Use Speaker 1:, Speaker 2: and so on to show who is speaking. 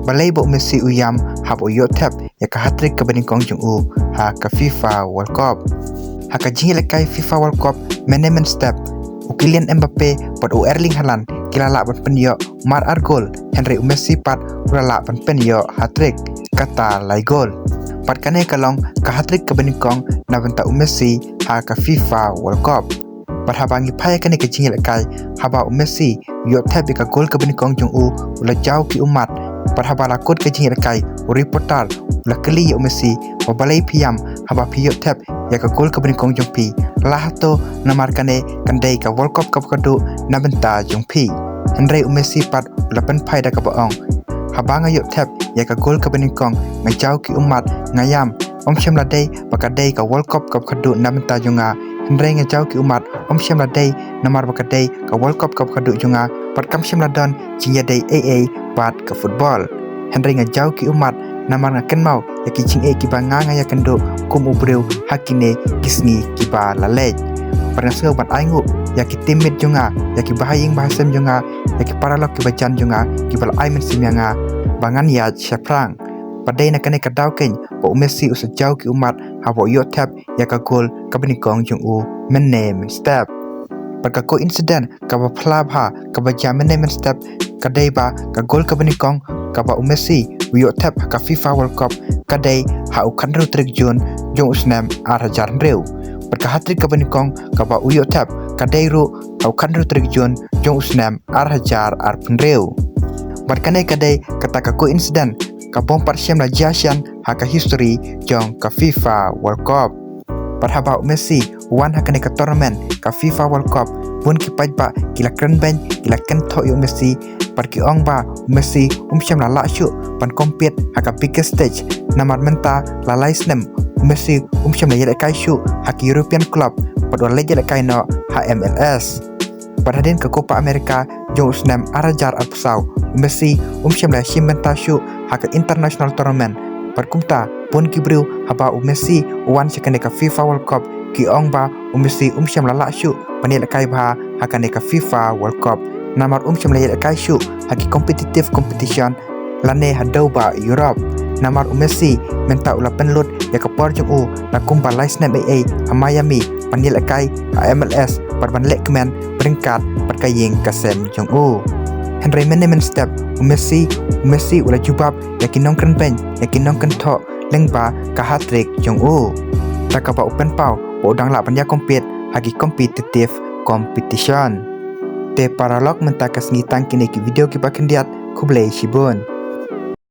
Speaker 1: balai bo Messi uyam hab uyo tap ya ka hat-trick ka bani kong jung u ha ka FIFA World Cup ha ka jingi lekai FIFA World Cup management step Kylian Mbappe pat u Erling Haaland kilala ban penyo mar gol Henry Messi pat ulala ban penyo hat-trick kata lai gol pat kane kalong ka hat-trick ka bani kong na banta Messi ha ka FIFA World Cup pat habangi phaya kane ka jingi lekai haba Messi yo tap ka gol ka bani kong jung u ula jau ki umat pat haba lakot ka jingi lekai reporter ula kali Messi balai piam haba piyo tap ya ka gol ka bani kong jung pi lah to namar kane kandai ka World Cup ka kadu na banta jung pi Henry Messi pat ula pen phai da ka baong haba nga yo tap ya ka gol ka bani kong nga jau ki umat ngayam shem la dei bakadai ka World Cup ka kadu na banta junga Henry nga jau ki umat shem la dei namar bakadai ka World Cup ka kadu junga pat kam shem la don jingya dei AA pat ka football Henry nga jau ki umat namar nga ken mau ya ki jing ki ba nga ya kendo kum ubreu hakine kisni ki ba la lej par nga seu bat aingu ya ki teammate junga ya ki bahaying bahasem junga ya ki paralok ki bajan junga ki bal aimen simyanga bangan ya chaprang padai na kane kadau ken bo Messi usa jau ki umat habo yo tap ya ka gol ka bani kong jung u menne step par ka ko incident ka ba phlab ha ka ba jamene men step kadai ba ka gol ka bani kong ka ba Messi yo tap ka FIFA World Cup kadai ha u khandru trik jun jong usnam ar hajar reu par ka hat-trick ka bani kong ka ba yo tap kadai ru ha u khandru trik jun jong usnam ar hajar ar reu par kane kadai kata ka ko incident ka bom par shem la jashan ha ka history jong ka FIFA World Cup par haba Messi wan ha kane ka tournament ka FIFA World Cup bun ki pajba kila kren ben kila ken tho yo Messi par ki ong ba Messi shem la shu pan compete ha ka biggest stage namar menta la laisnem Messi shem la yele kai shu ha ki European club par wala yele kai no ha MLS par hadin ka Copa America jong usnam arajar arpsau Messi shem la shimenta shu ha ka international tournament par kumta pun ki breu haba Messi wan sekane ka FIFA World Cup ki ong ba Messi shem la shu pan yele kai ba ha ka ka FIFA World Cup namar shem la yele kai shu ha ki competitive competition lane hadau ba Europe namar Messi menta ula penlut ya ka por jung u na kumba laisnem AA ha Miami pan yele kai ha MLS par ban lek men peringkat par kayeng kasem jung u Henry management step Messi ula jubab ya kinong kren ben ya kinong ken tho lengba ka hat-trick jung u ta ka ba open pau bo dang la panya compete hagi competitive competition te paralog menta kasngi tang kini ki video ki bakendiat kublai shibun